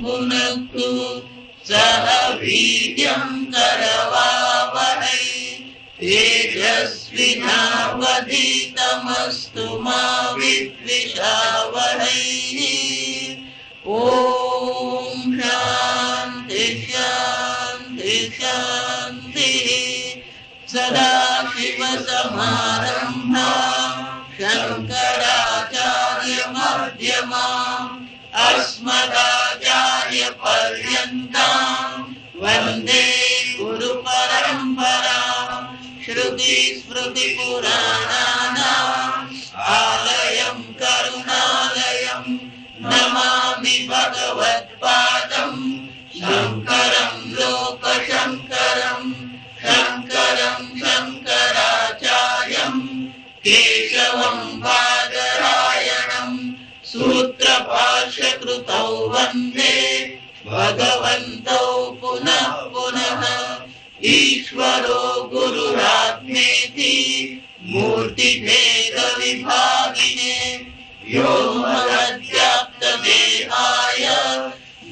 भुनक्तु सह वीर्यं करवावहै तेजस्विनावधीतमस्तु मा विद्विषावहै। ओम शांति शांति शांति। सदाशिवसमारम्भां शङ्कराचार्यमध्यमाम् अस्मदाचार्यपर्यन्तां वन्दे गुरुपरम्पराम्। श्रुतिस्मृतिपुराणानाम् आलयं करुणालयं नमामि भगवत्पादं शङ्करं लोकशङ्करं शङ्करं शङ्कराचार्यं केशवं बादरायणं सूत्रभाष्यकृतौ वन्दे भगवन्तौ पुनः पुनः। ईश्वरो गुरुरात्मेति मूर्तिभेदविभागिने व्योमवद्व्याप्तदेहाय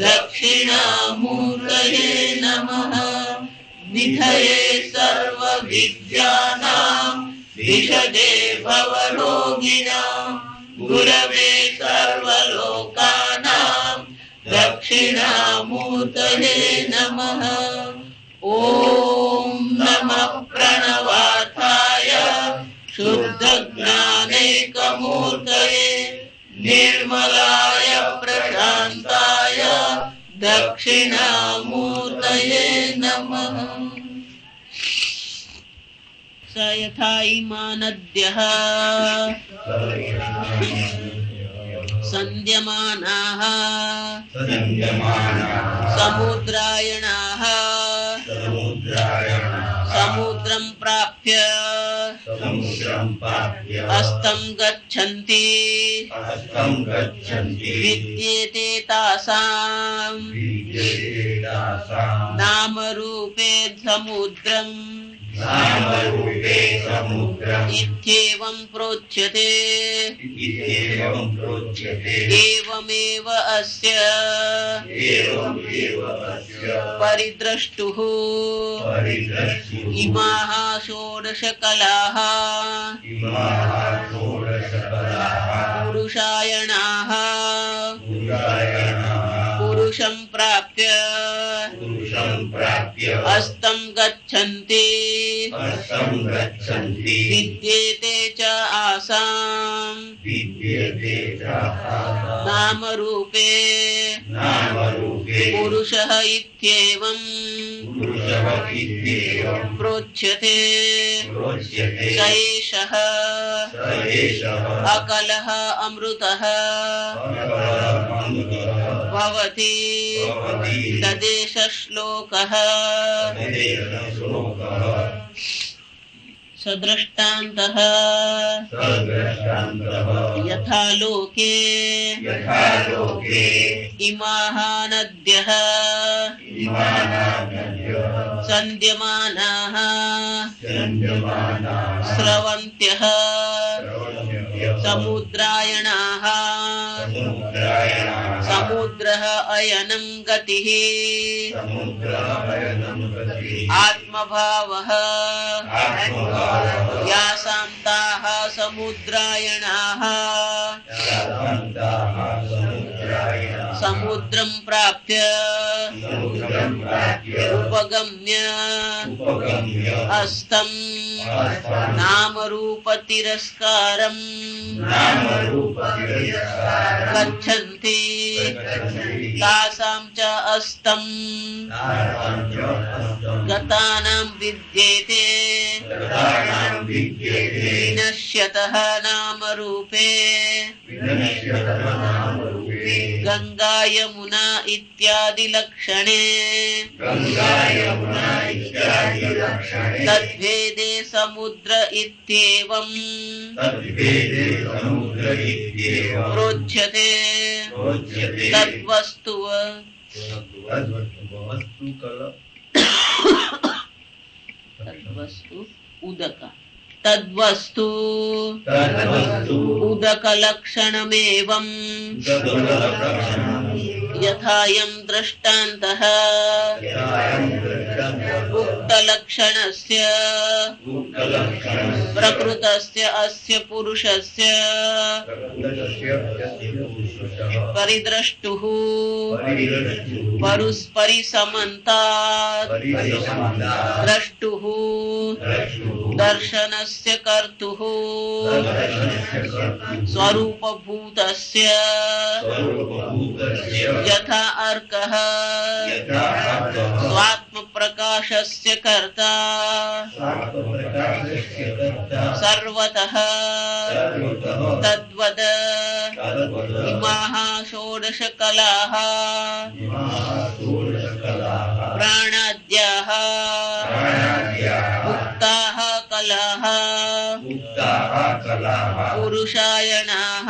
दक्षिणामूर्तये नमः। निधये सर्वविद्यानां विशदे भवरोगिणां गुरवे सर्वलोकानां दक्षिणामूर्तये नमः। ॐ नमः प्रणवार्थाय शुद्धज्ञानैकमूर्तये निर्मलाय प्रशान्ताय दक्षिणामूर्तये नमः। स यथा इमा नद्यः सन्द्यमानाः समुद्रायणाः समुद्रं प्राप्य अस्तं गच्छन्ति विद्येते तासां नामरूपे समुद्रम् इत्येवं प्रोच्यते। एवमेव अस्य परिद्रष्टुः इमाः षोडश कलाः पुरुषायणाः पुरुषं प्राप्य अस्तं गच्छन्ति विद्येते च आसां नामरूपे पुरुषः इत्येवं प्रोच्यते। स एषः अकलः अमृतः भवति तदेष श्लोकः। सदृष्टान्तः यथा लोके इमाः नद्यः सन्द्यमानाः स्रवन्त्यः समुद्रायणाः समुद्रः अयनं गतिः आत्मभावः यासां ताः समुद्रायणाः समुद्रं प्राप्य उपगम्य अस्तं नामरूपतिरस्कारं गच्छन्ति तासां च अस्तं गतानां विद्येते विनश्यतः नामरूपे गंगा यमुना इत्यादि लक्षणे तद्भेदे समुद्र इत्येवं प्रोच्यते। तद्वस्तु उदक तद्वस्तु उदकलक्षणमेवं यथा यथायं दृष्टान्तः उक्तलक्षणस्य प्रकृतस्य अस्य पुरुषस्य परिद्रष्टुः परुस्परिसमन्तात् द्रष्टुः दर्शनस्य कर्तुः स्वरूपभूतस्य यथा अर्कः स्वात्मप्रकाशस्य कर्ता सर्वतः तद्वद इमाः षोडशकलाः प्राणाद्याः उक्ताः कलाः पुरुषायणाः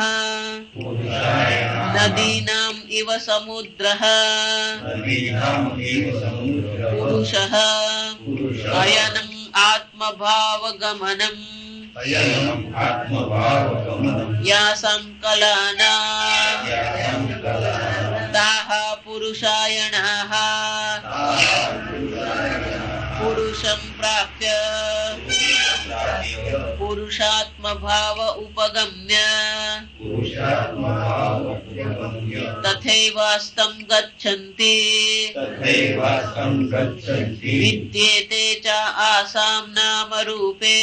नदीनाम् इव समुद्रः पुरुषः अयनम् आत्मभावगमनम् या संकलाना ताः पुरुषायणाः पुरुषं प्राप्य पुरुषात्मभाव उपगम्य तथैवास्तं गच्छन्ति विद्येते च आसां नामरूपे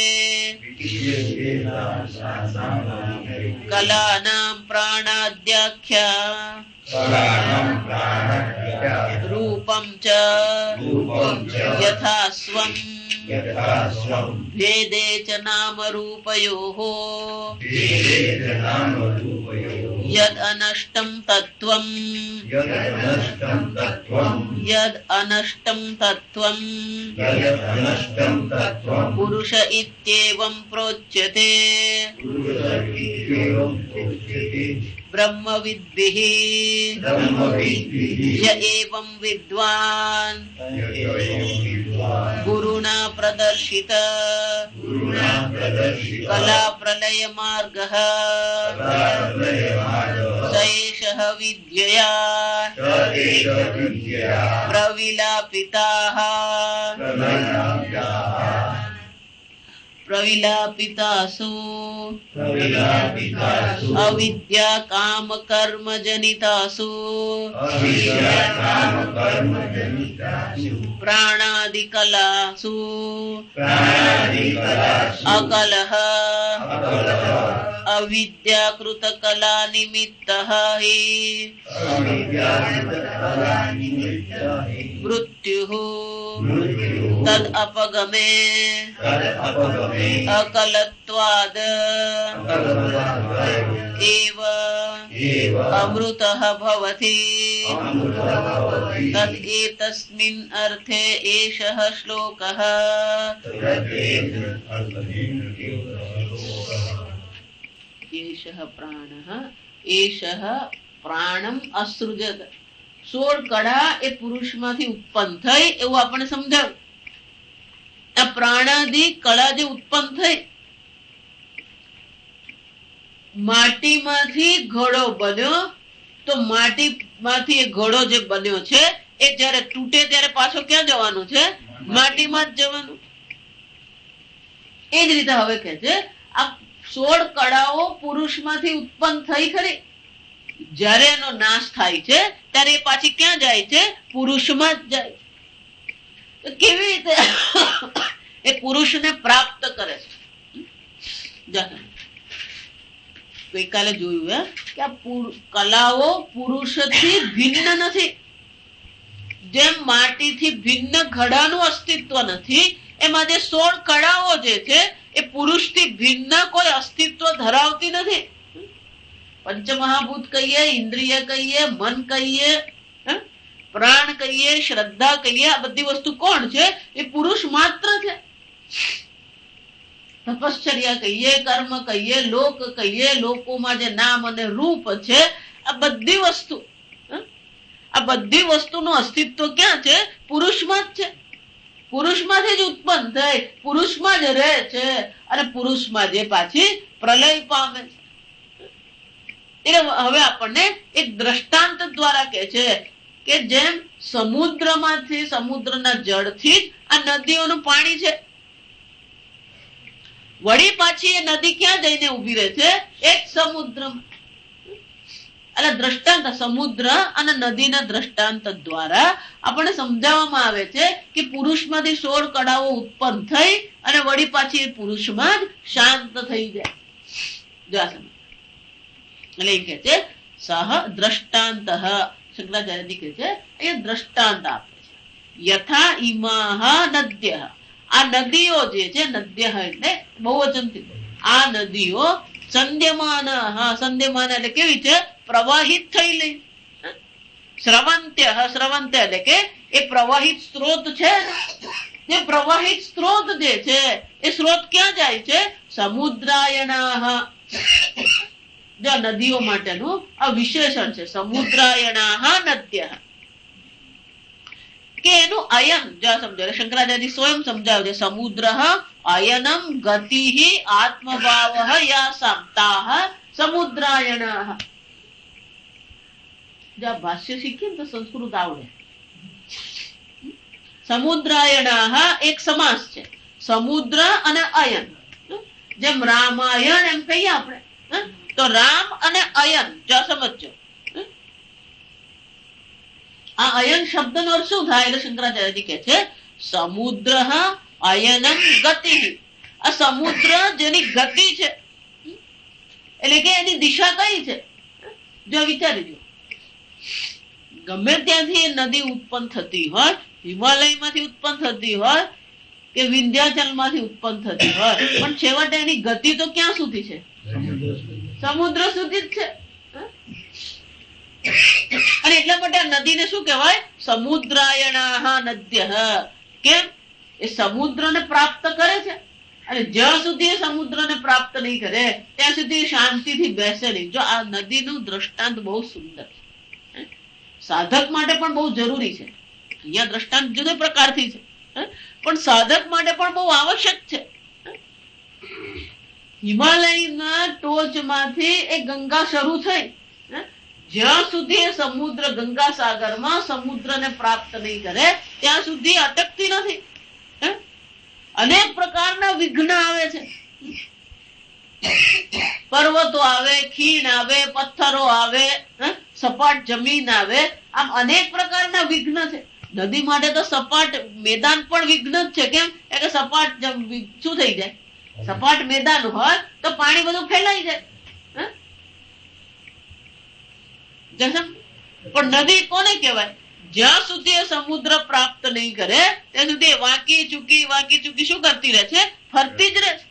कलानां प्राणाद्याख्या रूपं च यथा स्वं भेदे च नामरूपयोः यद् अनष्टं तत्त्वं यद् अनष्टं तत्त्वं पुरुष इत्येवं प्रोच्यते ब्रह्मविद्भिः य एवं विद्वान् गुरुणा प्रदर्शित कला प्रलय मार्गः स एषः विद्यया प्रविलापिताः प्रविलापितासु अविद्या काम कर्म जनितासु प्राणादिकलासु अकलः अविद्याकृत कला निमित्तः हि मृत्युः तद अपगमे अकलत्वाद एव अमृतः भवति तद एतस्मिन् अर्थे एषः श्लोकः एषः प्राणः एषः प्राणम असृजत 16 કળા એ પુરુષમાંથી ઉત્પન્ન થઈ એવું આપણે સમજાવ્યું. આ પ્રાણાદિ કળા જે ઉત્પન્ન થઈ માટીમાંથી ઘડો બન્યો તો માટીમાંથી એ ઘડો જે બન્યો છે એ જ્યારે તૂટે ત્યારે પાછો ક્યાં જવાનું છે? માટીમાં જ જવાનું. એ જ રીતે હવે કે છે આ 16 કળાઓ પુરુષમાંથી ઉત્પન્ન થઈ ખરી, જ્યારે એનો નાશ થાય છે ત્યારે એ પાછી ક્યાં જાય છે? પુરુષમાં જ જાય. તો કેવી રીતે એ પુરુષને પ્રાપ્ત કરે છે? ગઈકાલે જોયું કે આ કલાઓ પુરુષથી ભિન્ન નથી. જેમ માટીથી ભિન્ન ઘડાનું અસ્તિત્વ નથી, એમાં જે 16 કળાઓ જે છે એ પુરુષથી ભિન્ન કોઈ અસ્તિત્વ ધરાવતી નથી. પંચમહાભૂત કહીએ, ઇન્દ્રિય કહીએ, મન કહીએ, પ્રાણ કહીએ, શ્રદ્ધા કહીએ, આ બધી વસ્તુ કોણ છે? એ પુરુષ માત્ર છે. તપશ્ચર્યા કહીએ, કર્મ કહીએ, લોક કહીએ, લોકોમાં જે નામ અને રૂપ છે, આ બધી વસ્તુ, આ બધી વસ્તુનું અસ્તિત્વ ક્યાં છે? પુરુષમાં જ છે. પુરુષમાંથી જ ઉત્પન્ન થઈ, પુરુષમાં જ રહે છે અને પુરુષમાં જે પાછી પ્રલય પામે છે. એટલે હવે આપણને એક દ્રષ્ટાંત દ્વારા કે છે કે જેમ સમુદ્રમાંથી, સમુદ્રના જળથી જ આ નદીઓનું પાણી છે. વળી પાછી એ નદી ક્યાં જઈને ઉભી રહે છે? એક સમુદ્રમાં. એટલે દ્રષ્ટાંત, સમુદ્ર અને નદીના દ્રષ્ટાંત દ્વારા આપણને સમજાવવામાં આવે છે કે પુરુષમાંથી 16 કળાઓ ઉત્પન્ન થઈ અને વળી પાછી એ પુરુષમાં જ શાંત થઈ જાય. એટલે એ કે છે સહ દ્રષ્ટાંત. શંકરાચાર્યજી કે છે એ દ્રષ્ટાંત આપે છે. યથા ઇમાહ નદ્યઃ, આ નદીઓ જે છે, નદ્ય એટલે બહુવચનથી, આ નદીઓ સંધ્યમાન, સંધ્યમાન એટલે કેવી છે? પ્રવાહિત થયેલી. સ્રવંત્ય, સ્રવંત્ય એટલે કે એ પ્રવાહિત સ્ત્રોત છે. એ પ્રવાહિત સ્ત્રોત જે છે એ સ્ત્રોત ક્યાં જાય છે? સમુદ્રાયણાહ. જો નદીઓ માટેનું આ વિશેષણ છે, સમુદ્રાયણાહ નદ્યઃ. કે એનું અયન જો સમજો, શંકરાચાર્ય સ્વયં સમજાવે છે. સમુદ્ર અયનમ ગતિ આત્મભાવ યાસામ તાહ સમુદ્રાયણાહ. જો ભાષ્ય શીખીએ ને તો સંસ્કૃત આવડે. સમુદ્રાયણાહ એક સમાસ છે, સમુદ્ર અને અયન. જેમ રામાયણ એમ કહીએ આપણે, તો રામ અને અયન જો સમજો. આ અયન શબ્દનો અર્થ શું થાય? એટલે શંકરાચાર્યજી કહે છે સમુદ્ર અયનમ ગતિ. આ સમુદ્ર જેની ગતિ છે, એટલે કે એની દિશા કઈ છે? જો વિચારી દો, ગમે ત્યાંથી નદી ઉત્પન્ન થતી હોય, હિમાલયમાંથી ઉત્પન્ન થતી હોય કે વિંધ્યાચલ માંથી ઉત્પન્ન થતી હોય, પણ છેવટે એની ગતિ તો ક્યાં સુધી છે? સમુદ્ર સુધી જ છે. અને એટલા માટે આ નદીને શું કહેવાય? સમુદ્રાયણાહ નદ્યઃ. કેમ? એ સમુદ્રને પ્રાપ્ત કરે છે, અને જ્યાં સુધી એ સમુદ્રને પ્રાપ્ત નહીં કરે ત્યાં સુધી શાંતિથી બેસે નહીં. જો આ નદીનું દ્રષ્ટાંત બહુ સુંદર છે, સાધક માટે પણ બહુ જરૂરી છે. અહીંયા દ્રષ્ટાંત જુદા પ્રકારથી છે, પણ સાધક માટે પણ બહુ આવશ્યક છે. હિમાલયના ટોચમાંથી એ ગંગા શરૂ થઈ, જ્યાં સુધી સમુદ્ર ગંગા સાગરમાં સમુદ્રને પ્રાપ્ત નહીં કરે ત્યાં સુધી અટકતી નથી. અનેક પ્રકારના વિઘ્ન આવે છે. પર્વતો આવે, ખીણ આવે, પથ્થરો આવે, સપાટ જમીન આવે, આમ અનેક પ્રકારના વિઘ્ન છે. નદી માટે તો સપાટ મેદાન પણ વિઘ્ન જ છે. કેમ? કે સપાટ શું થઈ જાય? સપાટ મેદાન હોય તો પાણી બધું ફેલાઈ જાય. પણ નદી કોને કહેવાય? જ્યાં સુધી સમુદ્ર પ્રાપ્ત નહીં કરે ત્યાં સુધી વાંકી ચૂકી શું કરતી રહે છે? ફરતી જ રહે છે.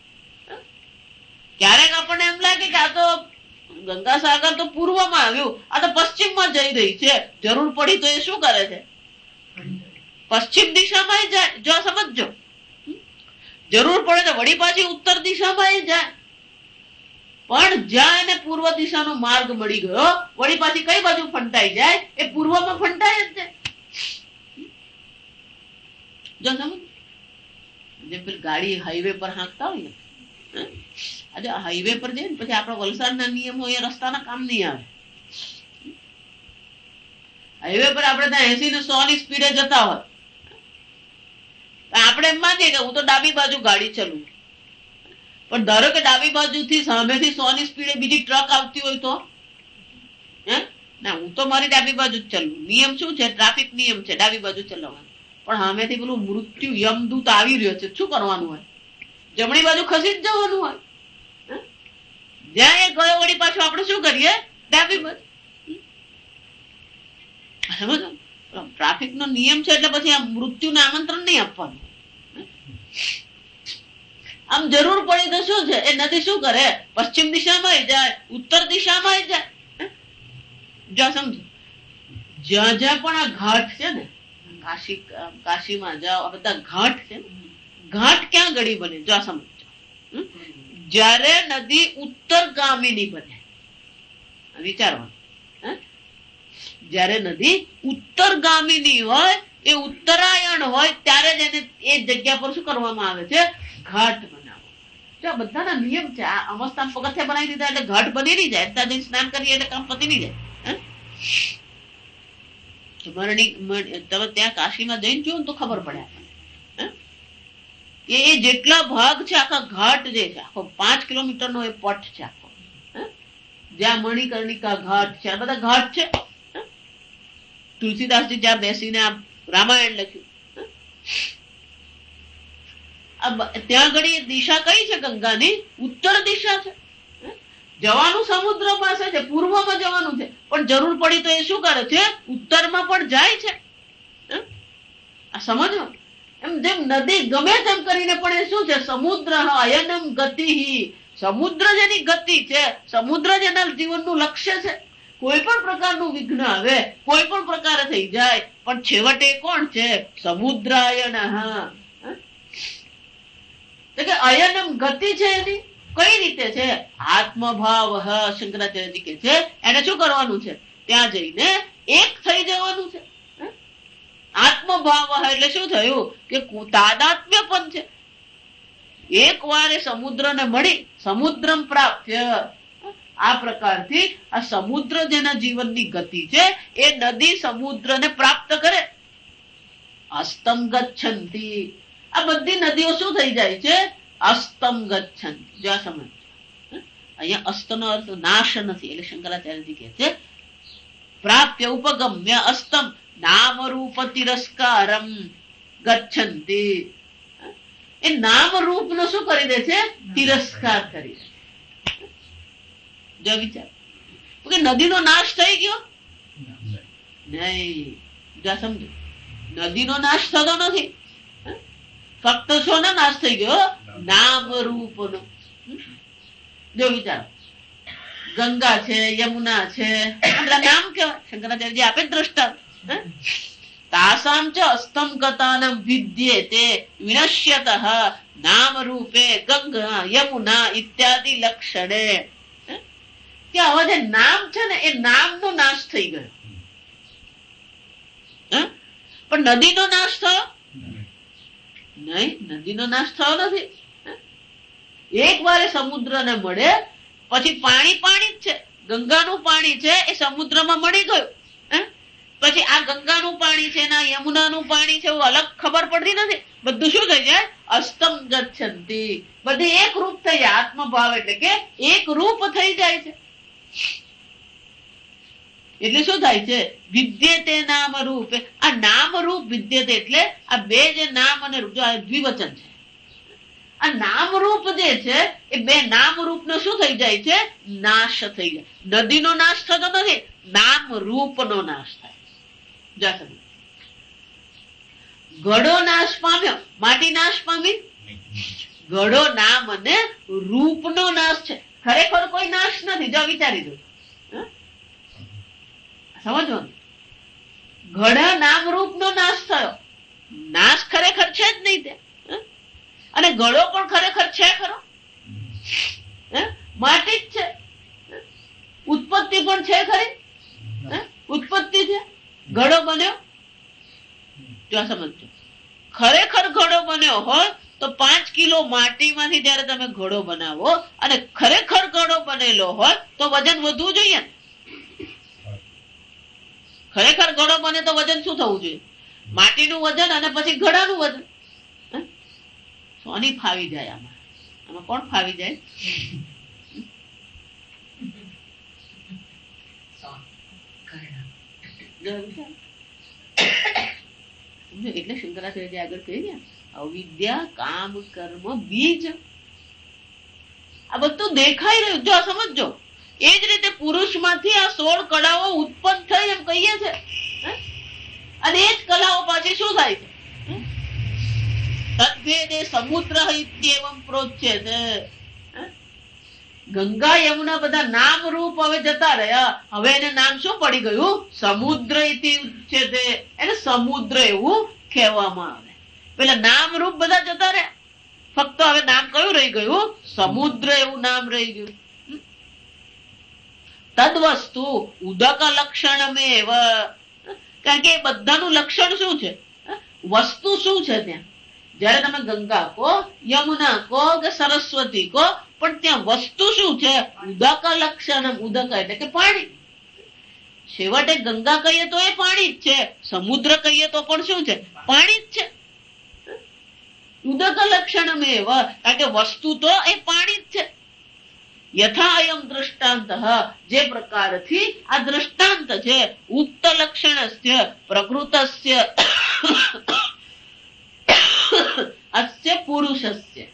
ક્યારેક આપણને એમ લાગે કે આ તો ગંગા સાગર તો પૂર્વમાં આવ્યું, આ તો પશ્ચિમમાં જઈ રહી છે. જરૂર પડી તો એ શું કરે છે? પશ્ચિમ દિશામાં જાય. જો સમજો, જરૂર પડે તો વળી પાછી ઉત્તર દિશામાં જાય. પણ જ્યાં એને પૂર્વ દિશાનો માર્ગ મળી ગયો, વળી પાછી કઈ બાજુ ફંટાઈ જાય? એ પૂર્વમાં ફંટાય જ જાય. જો સમજ, જે પેલી ગાડી હાઈવે પર હાંકતા હોય ને, આજે હાઈવે પર જઈએ ને પછી આપણા વલસાડના નિયમો એ રસ્તાના કામ નહીં આવે. હાઈવે પર આપણે ત્યાં 80 ને 100 ની સ્પીડે જતા હોય, આપણે એમ માનીએ કે હું તો ડાબી બાજુ ગાડી ચલું. પણ ધારો કે ડાબી બાજુથી સામેથી 100 ની સ્પીડે બીજી ટ્રક આવતી હોય તો ના, હું તો મારી ડાબી બાજુ જ ચલું. નિયમ શું છે? ટ્રાફિક નિયમ છે ડાબી બાજુ ચલાવવાનું. પણ સામેથી પેલું મૃત્યુ યમદૂત આવી રહ્યો છે, શું કરવાનું હોય? જમણી બાજુ ખસી જ જવાનું હોય. જ્યાં એ ગયો વળી પાછું આપણે શું કરીએ? ડાબી બાજુ. ટ્રાફિક નો નિયમ છે એટલે પછી આ મૃત્યુને આમંત્રણ નહીં આપવાનું. આમ જરૂર પડી તો શું છે? એ નદી શું કરે? પશ્ચિમ દિશામાં જાય, ઉત્તર દિશામાં જાય. જો સમજો, જ્યાં જ્યાં પણ આ ઘાટ છે ને, કાશીમાં જાઓ, આ બધા ઘાટ છે. ઘાટ ક્યાં ગળી બને? જો સમજો, જ્યારે નદી ઉત્તરગામીની બને. વિચારવાનું, જ્યારે નદી ઉત્તરગામીની હોય, એ ઉત્તરાયણ હોય, ત્યારે જ એને એ જગ્યા પર શું કરવામાં આવે છે? ઘાટ બનાવવા. બધાના નિયમ છે. આ અવસ્થા પગથિયા બનાવી દીધા એટલે ઘાટ બની નહીં જાય. સ્નાન કરીએ એટલે કામ પતી નહીં જાય. તમે ત્યાં કાશીમાં જઈને જુઓ તો ખબર પડે આપણને કે એ જેટલા ભાગ છે આખા ઘાટ જે છે આખો 5 કિલોમીટરનો એ પટ છે આખો, જ્યાં મણિકર્ણિકા ઘાટ છે, આ બધા ઘાટ છે. તુલસીદાસજી જ્યાં બેસીને આ રામાયણ લખ્યું, ત્યાં ઘડી દિશા કઈ છે ગંગાની? ઉત્તર દિશા છે. જવાનું સમુદ્ર પાસે છે, પૂર્વમાં જવાનું છે, પણ જરૂર પડી તો એ શું કરે છે? ઉત્તરમાં પણ જાય છે. આ સમજો. એમ જેમ નદી ગમે તેમ કરીને પણ એ શું છે? સમુદ્ર અયનમ ગતિ. સમુદ્ર જેની ગતિ છે, સમુદ્ર જેના જીવનનું લક્ષ્ય છે. કોઈ પણ પ્રકારનું વિઘ્ન આવે, કોઈ પણ પ્રકારે થઈ જાય, પણ છેવટે કોણ છે? સમુદ્રાયન. કે અયનમ ગતિ છે એની કઈ રીતે છે? આત્મભાવ. શંકરાચાર્યજી કે છે એને શું કરવાનું છે? ત્યાં જઈને એક થઈ જવાનું છે. આત્મભાવ એટલે શું થયું? કે તાદાત્મ્ય પણ છે. એક વાર એ સમુદ્રને મળી, સમુદ્રમ પ્રાપ્ય. આ પ્રકારથી આ સમુદ્ર જેના જીવનની ગતિ છે એ નદી સમુદ્રને પ્રાપ્ત કરે. અસ્તમ ગચ્છન્તિ. આ બધી નદીઓ શું થઈ જાય છે? અસ્તમ ગચ્છન્તિ. જો સમજ, અહીંયા અસ્તનો અર્થ નાશ નથી. એટલે શંકરાચાર્યજી કહે છે પ્રાપ્ય ઉપગમ્ય અસ્તમ નામ રૂપ તિરસ્કારમ ગચ્છન્તિ. એ નામ રૂપ નો શું કરી દે છે? તિરસ્કાર કરી દે. જો વિચાર, નદીનો નાશ થઈ ગયો? નહીં. જા સમજો, નદીનો નાશ થતો નથી. ફક્ત શું નાશ થઈ ગયો? નામ રૂપ નો. જો વિચારો, ગંગા છે, યમુના છે, નામ કેવાય. શંકરાચાર્યજી આપે દ્રષ્ટાંત. તાસામ ચ અસ્તમ ગતાનમ વિદ્યેતે વિનશ્યતઃ નામ રૂપે ગંગા યમુના ઇત્યાદિ લક્ષણે. કે આવા જે નામ છે ને એ નામનો નાશ થઈ ગયો. પણ નદીનો નાશ થયો નહીં. નદીનો નાશ થયો નથી. એક વાર સમુદ્રને મળે પછી પાણી પાણી જ છે. ગંગાનું પાણી છે એ સમુદ્રમાં મળી ગયું. પછી આ ગંગાનું પાણી છે ને યમુનાનું પાણી છે એવું અલગ ખબર પડતી નથી. બધું શું થઈ જાય? અસ્તમ ગચ્છન્તિ. બધી એક રૂપ થઈ જાય. આત્મભાવ એટલે કે એક રૂપ થઈ જાય છે. એટલે શું થાય છે? વિદ્યતે નામ રૂપે. આ નામ રૂપ વિદ્યતે એટલે આ બે જે નામ અને રૂપ, જો આ દ્વિવચન છે. આ નામ રૂપ જે છે એ બે નામ રૂપ નો શું થઈ જાય છે? નાશ થઈ જાય. નદીનો નાશ થતો નથી, નામ રૂપ નો નાશ થાય. ઘડો નાશ પામ્યો, માટી નાશ પામી. ઘડો નામ અને રૂપ નો નાશ છે, ખરેખર કોઈ નાશ નથી. જો વિચારી દો, સમજવાનું. ઘડા નામ રૂપ નો નાશ થયો, નાશ ખરેખર છે જ નહીં તે. અને ઘડો પણ ખરેખર છે ખરો? માટી જ છે. ઉત્પત્તિ પણ છે ખરી? ઉત્પત્તિ છે. ઘડો બન્યો? જો સમજો, ખરેખર ઘડો બન્યો હોય તો 5 કિલો માટીમાંથી જયારે તમે ઘડો બનાવો અને ખરેખર ઘડો બનેલો હોય તો વજન વધવું જોઈએ. ખરેખર ઘડો બને તો વજન શું થવું જોઈએ? માટીનું વજન અને પછી ઘડાનું વજન. સોની ફાવી જાય આમાં? આમાં કોણ ફાવી જાય? એટલે શંકરાચાર્ય આગળ કહી ગયા અવિદ્યા કામ કર્મ બીજ. આ બધું દેખાઈ રહ્યું. જો સમજો, એ જ રીતે પુરુષ માંથી આ 16 કળાઓ ઉત્પન્ન થઈ એમ કહીએ છે. અને એ જ કલાઓ પાછી શું થાય છે? તદ્ભેદે સમુદ્ર ઇત્યેવમ પ્રોચ્યતે. ગંગા યમુના બધા નામ રૂપ હવે જતા રહ્યા. હવે એને નામ શું પડી ગયું? સમુદ્ર ઇતિ ઉચ્યતે. એને સમુદ્ર એવું કહેવામાં આવે. પેલા નામ રૂપ બધા જતા રહ્યા, ફક્ત હવે નામ કયું રહી ગયું? સમુદ્ર એવું નામ રહી ગયું. તદ વસ્તુ ઉદક લક્ષણમેવ. કારણ કે એ બધાનું લક્ષણ શું છે? વસ્તુ શું છે? ત્યાં જયારે તમે ગંગા કહો, યમુના કહો કે સરસ્વતી કહો, પણ ત્યાં વસ્તુ શું છે? ઉદક લક્ષણ. ઉદક એટલે કે પાણી. છેવટે ગંગા કહીએ તો એ પાણી જ છે, સમુદ્ર કહીએ તો પણ શું છે? પાણી જ છે. ઉદક લક્ષણમ એવ, કારણ કે વસ્તુ તો એ પાણી જ છે. યથા અયમ દ્રષ્ટાંત, જે પ્રકારથી આ દ્રષ્ટાંત છે, ઉક્ત લક્ષણસ્ય પ્રકૃતસ્ય અસ્ય પુરુષસ્ય.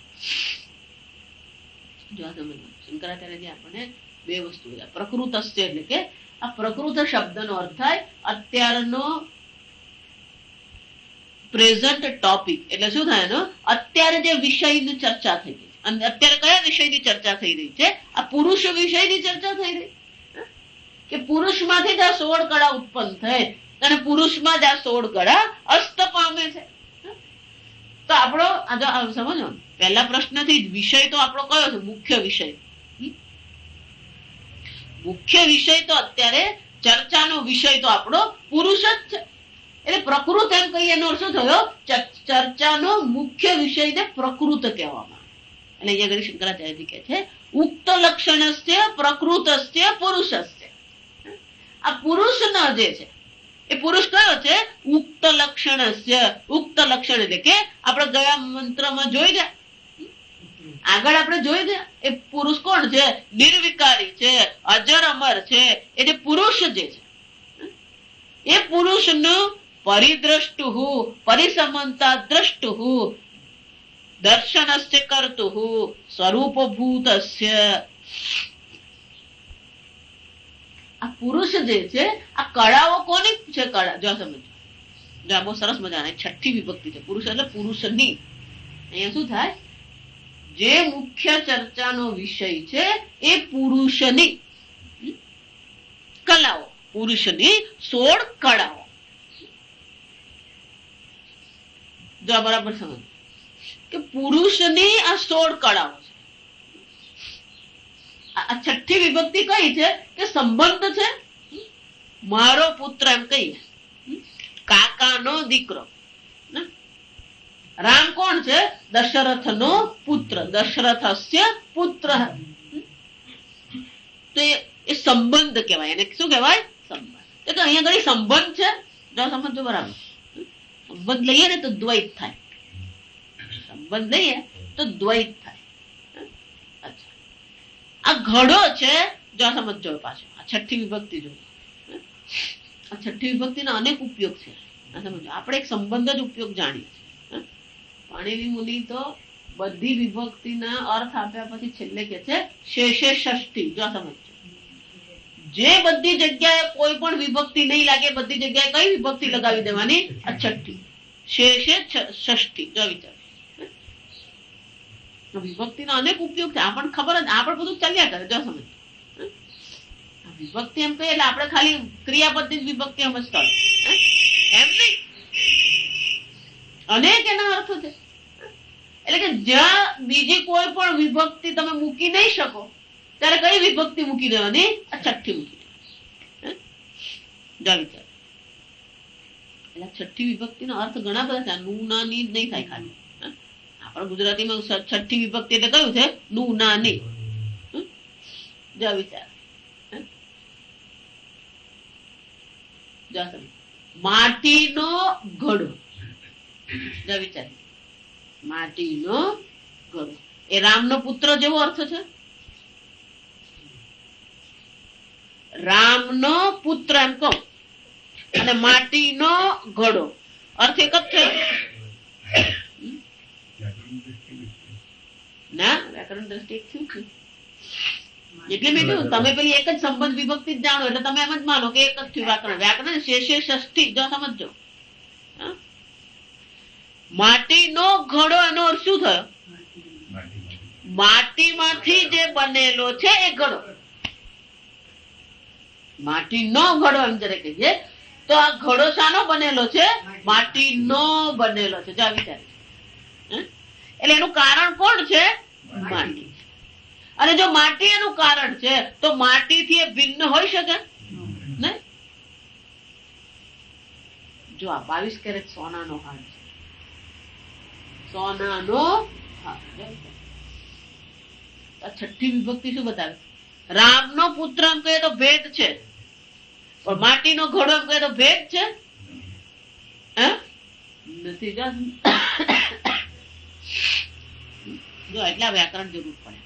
શંકરાચાર્યજી આપણને બે વસ્તુ, પ્રકૃતસ્ય એટલે કે આ પ્રકૃત શબ્દનો અર્થ થાય અત્યારનો પ્રેઝન્ટ ટોપિક, એટલે શું થાય એનો? અત્યારે જે વિષયની ચર્ચા થઈ રહી છે, અને અત્યારે કયા વિષયની ચર્ચા થઈ રહી છે? આ પુરુષ વિષયની ચર્ચા થઈ રહી કે પુરુષમાંથી જ આ 16 કળા ઉત્પન્ન થઈ અને પુરુષમાં જ આ 16 કળા અસ્ત પામે છે. તો આપણો સમજો, પહેલા પ્રશ્નથી જ વિષય તો આપણો કયો છે? મુખ્ય વિષય. મુખ્ય વિષય તો અત્યારે ચર્ચાનો વિષય તો આપણો પુરુષ જ છે. એટલે પ્રકૃત એમ કહીએ એનો અર્થ શું થયો? ચર્ચાનો મુખ્ય વિષયને પ્રકૃત કહેવામાં. એટલે અહીંયા શંકરાચાર્યજી કહે છે ઉક્ત લક્ષણસ્ય પ્રકૃતસ્ય પુરુષસ્ય. આ પુરુષનો જે છે એ પુરુષ કયો છે? ઉક્ત લક્ષણસ્ય. ઉક્ત લક્ષણ એટલે કે આપણે ગયા મંત્રમાં જોઈ ગયા, આગળ આપણે જોઈ ગયા, એ પુરુષ કોણ છે? નિર્વિકારી છે, અજર અમર છે. એટલે પુરુષ જે છે એ પુરુષનું પરિદ્રષ્ટુ પરિસમંતા દ્રષ્ટુ દર્શનસ્ય કર્તુ સ્વરૂપભૂતસ્ય. આ પુરુષ જે છે, આ કળાઓ કોની છે? કળા જો સમજો, બહુ સરસ મજાના છઠ્ઠી વિભક્તિ છે. પુરુષ એટલે પુરુષની. અહીંયા શું થાય? જે મુખ્ય ચર્ચાનો વિષય છે એ પુરુષની કલાઓ, પુરુષની 16 કળાઓ. જો બરાબર સમજ કે પુરુષની આ 16 કળાઓ છે. આ છઠ્ઠી વિભક્તિ કઈ છે? કે સંબંધ છે. મારો પુત્ર એમ કહીએ, કાકાનો દીકરો. રામ કોણ છે? દશરથનો પુત્ર, દશરથસ્ય પુત્ર. તો એ સંબંધ કહેવાય. એને શું કહેવાય? સંબંધ. તો અહીંયા ઘણી સંબંધ છે. જો સમજો બરાબર. સંબંધ લઈએ ને તો દ્વૈત થાય. સંબંધ લઈએ તો દ્વૈત થાય. અચ્છા, આ ઘડો છે. જો સમજો પાછો આ છઠ્ઠી વિભક્તિ જોઈએ. આ છઠ્ઠી વિભક્તિના અનેક ઉપયોગ છે. સમજો આપણે એક સંબંધ જ ઉપયોગ જાણીએ છીએ. પાણીની મુનિ તો બધી વિભક્તિના અર્થ આપ્યા પછી છેલ્લે કે છે શેષે ષષ્ઠી. જો સમજો, જે બધી જગ્યાએ કોઈ પણ વિભક્તિ નહીં લાગે બધી જગ્યાએ કઈ વિભક્તિ લગાવી દેવાની? આ છઠ્ઠી. શેષે ષષ્ઠી. જો વિચાર, વિભક્તિના અનેક ઉપયોગ છે. આપણને ખબર જ, આપણે બધું ચાલ્યા કરે. જો સમજ, વિભક્તિ એમ કહીએ એટલે આપણે ખાલી ક્રિયાપદ જ વિભક્તિ સમજતા હોય એમ નહીં. અનેક એના અર્થ છે. એટલે કે જ્યાં બીજી કોઈ પણ વિભક્તિ તમે મૂકી નહીં શકો ત્યારે કઈ વિભક્તિ મૂકી દેવાની? આ છઠ્ઠી મૂકી દેવાની. એટલે છઠ્ઠી વિભક્તિનો અર્થ ઘણા બધા છે. નું ના ની જ નહીં થાય ખાલી. આપણા ગુજરાતીમાં છઠ્ઠી વિભક્તિ એટલે કયું છે? નું ના ની. જો વિચાર, માટીનો ઘડો. જો વિચાર, માટીનો ઘડો એ રામનો પુત્ર જેવો અર્થ છે. રામનો પુત્ર એમ કહું અને માટીનો ઘડો અર્થ એક જ છે ના? વ્યાકરણ દ્રષ્ટિએ શું છે? એટલે મેં કહ્યું તમે પેલી એક જ સંબંધ વિભક્તિ જ જાણો એટલે તમે એમ જ માનો કે એક જ થયું વ્યાકરણ. વ્યાકરણ શેષે ષષ્ઠી. જો સમજો, માટીનો ઘડો એનો અર્થ શું થયો? માટીમાંથી જે બનેલો છે એ ઘડો. માટીનો ઘડો એમ જયારે કહીએ તો આ ઘડો શાનો બનેલો છે? માટીનો બનેલો છે. જો વિચાર, એટલે એનું કારણ કોણ છે? માટી. અને જો માટી એનું કારણ છે તો માટીથી એ ભિન્ન હોઈ શકે નહીં. જો આ 22 કેરેટ સોનાનો હાર છે. સોનાનો હાર. છઠ્ઠી વિભક્તિ શું બતાવે? રામનો પુત્ર એમ કહીએ તો ભેદ છે, પણ માટીનો ઘડો એમ કહે તો ભેદ છે? નથી. જો એટલા વ્યાકરણ જરૂર પડે.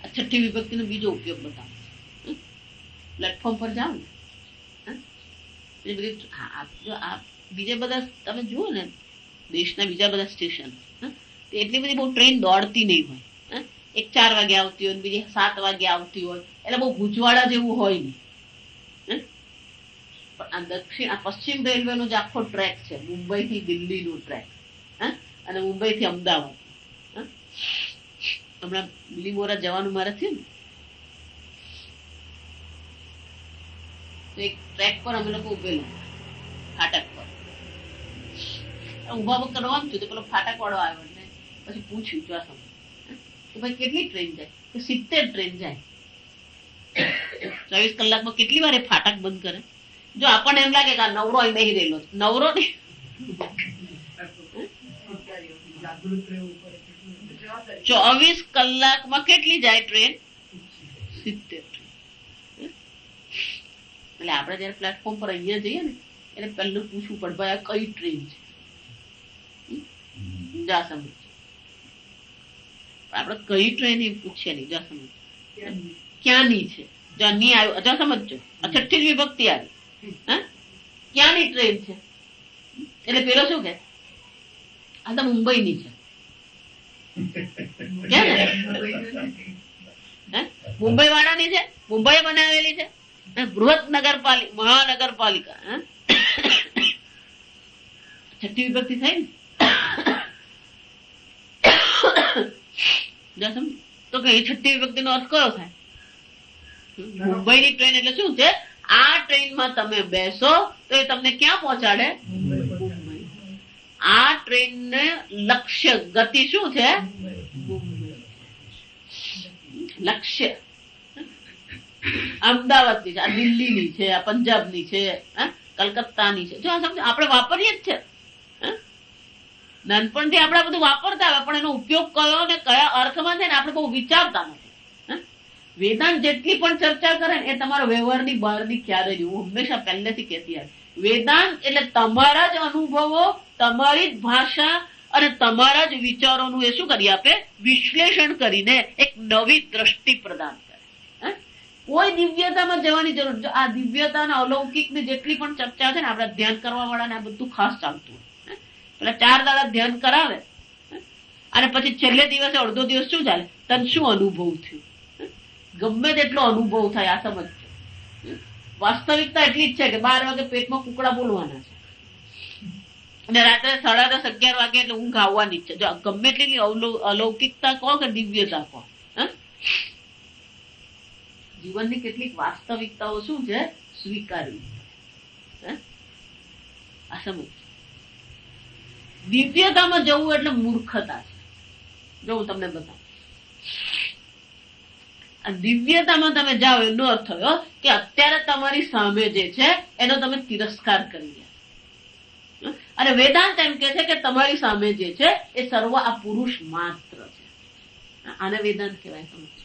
છઠ્ઠી વિભક્તિ નો બીજો ઉપયોગ બતાવો. પ્લેટફોર્મ પર જાઓ ને બીજા બધા તમે જુઓ ને દેશના બીજા બધા સ્ટેશન એટલી બધી બહુ ટ્રેન દોડતી નહીં હોય. એક 4 વાગે આવતી હોય, બીજી 7 વાગે આવતી હોય, એટલે બહુ ગુજવાડા જેવું હોય નહીં. પણ આ પશ્ચિમ રેલવે નો જે આખો ટ્રેક છે, મુંબઈ થી દિલ્હી નો ટ્રેક અને મુંબઈ થી અમદાવાદ. હમણાં લીમોરા જવાનું મારે થયું ને, એક ટ્રેક પર અમે લોકો ઉભેલા ફાટક પર. ઉભા કરવાનું છું તો પેલો ફાટક વાળો આવ્યો ને પછી પૂછ્યું જો સમય કે ભાઈ કેટલી ટ્રેન જાય? 70 ટ્રેન જાય. 24 કલાકમાં કેટલી વાર એ ફાટક બંધ કરે? જો આપણને એમ લાગે કે આ નવરો અહીં નહીં રહેલો, નવરો નહીં. 24 કલાકમાં કેટલી જાય ટ્રેન? 70 ટ્રેન. એટલે આપણે જયારે પ્લેટફોર્મ પર અહીંયા જઈએ ને એટલે પહેલું પૂછવું પડે ભાઈ આ કઈ ટ્રેન છે? જા સમજ. આપડે કઈ ટ્રેન એ પૂછીએ નહીં. જા સમજ ક્યાંની છે? જા ની આવ્યો જા સમજો. છઠ્ઠી જ વિભક્તિ આવી. ક્યાંની ટ્રેન છે? એટલે પેલો શું કે આ તો મુંબઈની છે. મુંબઈ વાળાની છે, મુંબઈ બનાવેલી છે, બૃહદ મહાનગરપાલિકા. છઠ્ઠી વિભક્તિ થઈ ને તો કે છઠ્ઠી વિભક્તિ નો અર્થ કયો થાય? મુંબઈની ટ્રેન એટલે શું છે? આ ટ્રેનમાં તમે બેસો તો એ તમને ક્યાં પહોંચાડે? મુંબઈ. આ ટ્રેન ને લક્ષ્ય ગતિ શું છે? લક્ષ્ય અમદાવાદ ની છે, આ દિલ્હી ની છે, આ પંજાબ ની છે, કલકત્તાની છે. જો આપણે વાપરીએ જ છે. નાનપણથી આપણે બધું વાપરતા આવે પણ એનો ઉપયોગ કયો ને કયા અર્થમાં છે ને આપણે બહુ વિચારતા નથી. વેદાંત જેટલી પણ ચર્ચા કરે ને એ તમારા વ્યવહારની બહારની ક્યારે જ. હું હંમેશા પહેલેથી કહેતી આવી વેદાંત એટલે તમારા જ અનુભવો, તમારી જ ભાષા અને તમારા જ વિચારોનું એ શું કરી આપે? વિશ્લેષણ કરીને એક નવી દ્રષ્ટિ પ્રદાન કરે. કોઈ દિવ્યતામાં જવાની જરૂર. આ દિવ્યતા અને અલૌકિક ની જેટલી પણ ચર્ચા છે ને આપડે ધ્યાન કરવા વાળાને આ બધું ખાસ ચાલતું હોય. પેલા 4 દાડા ધ્યાન કરાવે અને પછી છેલ્લે દિવસે અડધો દિવસ શું ચાલે? તને શું અનુભવ થયું? ગમે તેટલો અનુભવ થાય આ સમજ. વાસ્તવિકતા એટલી જ છે કે 12 વાગે પેટમાં કુકડા બોલવાના છે અને રાત્રે 10:30 11 વાગે એટલે ઊંઘ આવવાની જ છે. જો ગમે એટલી અલૌકિકતા કહો કે દિવ્યતા કહો, જીવનની કેટલીક વાસ્તવિકતાઓ શું છે? સ્વીકારવી. આ સમજ. દિવ્યતામાં જવું એટલે મૂર્ખતા છે. જો હું તમને બતાવું. દિવ્યતામાં તમે જાઓ એનો અર્થ થયો કે અત્યારે તમારી સામે જે છે એનો તમે તિરસ્કાર કરી રહ્યા. અને વેદાંત એમ કે છે કે તમારી સામે જે છે એ સર્વ આ પુરુષ માત્ર છે. આને વેદાંત કહેવાય. સમજ.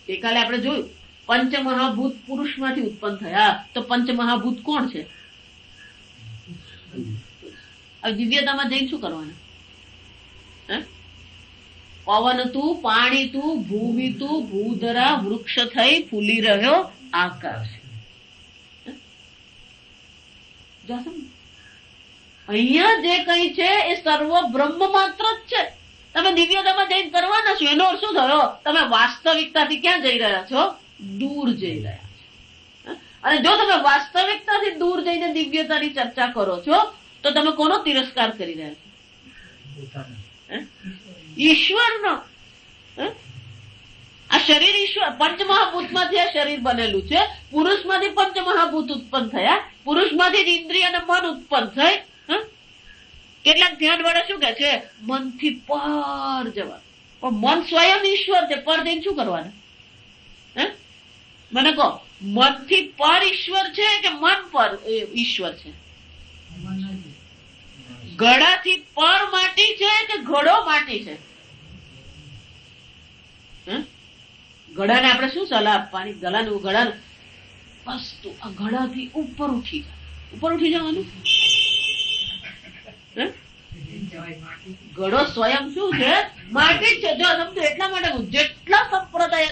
ગઈકાલે આપણે જોયું પંચમહાભૂત પુરુષમાંથી ઉત્પન્ન થયા. તો પંચમહાભૂત કોણ છે? દિવ્યતામાં જઈને શું કરવાના? પવન તું, પાણી તું, ભૂમિ તું, ભૂધરા, વૃક્ષ થઈ ફૂલી રહ્યો આકાશ. અહીંયા જે કઈ છે એ સર્વ બ્રહ્મ માત્ર જ છે. તમે દિવ્યતામાં જઈને કરવાના છો એનો શું થયો? તમે વાસ્તવિકતાથી ક્યાં જઈ રહ્યા છો? દૂર જઈ રહ્યા છો. અને જો તમે વાસ્તવિકતાથી દૂર જઈને દિવ્યતાની ચર્ચા કરો છો તો તમે કોનો તિરસ્કાર કરી રહ્યા છો? ઈશ્વરનો. આ શરીર ઈશ્વર પંચમહાભૂતમાંથી આ શરીર બનેલું છે. પુરુષમાંથી પંચમહાભૂત ઉત્પન્ન થયા. પુરુષમાંથી જ ઇન્દ્રિય અને મન ઉત્પન્ન થઈ. કેટલાક ધ્યાન વાળા શું કે છે? મનથી પર જવા. પણ મન સ્વયં ઈશ્વર છે. પર જઈને શું કરવાના? મને કહો, મનથી પર ઈશ્વર છે કે મન પર ઈશ્વર છે? ઘડાથી પર માટી છે કે ઘડો માટી છે? ઘડાને આપણે શું સલાહ આપવાની? ઘડાનું બસ તું આ ઘડાથી ઉપર ઉઠી જા. ઉપર ઉઠી જવાનું. ઘડો સ્વયં શું છે? માટી જ છે. જો સમજો એટલા માટે જેટલા સંપ્રદાય